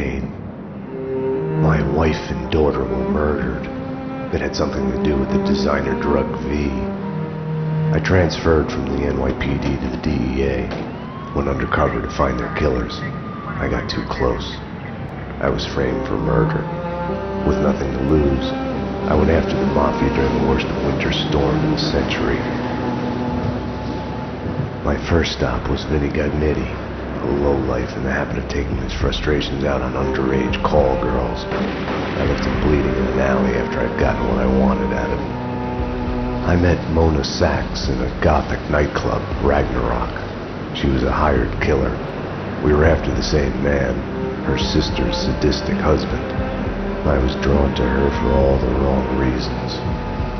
Payne. My wife and daughter were murdered. It had something to do with the designer drug V. I transferred from the NYPD to the DEA, went undercover to find their killers. I got too close. I was framed for murder. With nothing to lose, I went after the Mafia during the worst winter storm in a century. My first stop was Vinny Gagnetti, a lowlife in the habit of taking his frustrations out on underage call girls. I left him bleeding in an alley after I'd gotten what I wanted out of him. I met Mona Sachs in a gothic nightclub, Ragnarok. She was a hired killer. We were after the same man, her sister's sadistic husband. I was drawn to her for all the wrong reasons.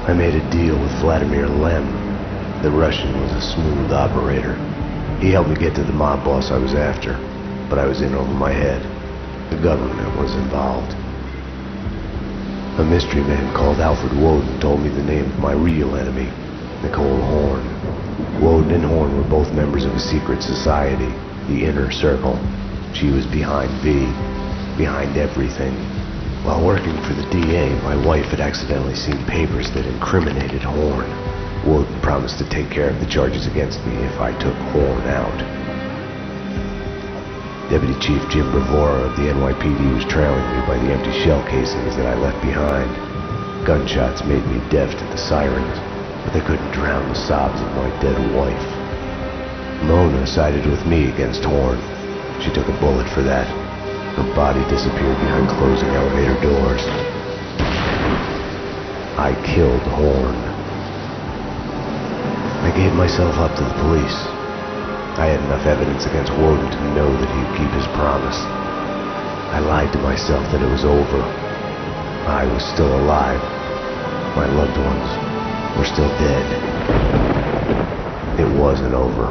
I made a deal with Vladimir Lem. The Russian was a smooth operator. He helped me get to the mob boss I was after, but I was in over my head. The government was involved. A mystery man called Alfred Woden told me the name of my real enemy, Nicole Horn. Woden and Horn were both members of a secret society, the Inner Circle. She was behind V, behind everything. While working for the DA, my wife had accidentally seen papers that incriminated Horn. Woden promised to take care of the charges against me if I took Horn out. Deputy Chief Jim Bravura of the NYPD was trailing me by the empty shell casings that I left behind. Gunshots made me deaf to the sirens, but they couldn't drown the sobs of my dead wife. Mona sided with me against Horn. She took a bullet for that. Her body disappeared behind closing elevator doors. I killed Horn. I gave myself up to the police. I had enough evidence against Woden to know that he'd keep his promise. I lied to myself that it was over. I was still alive. My loved ones were still dead. It wasn't over.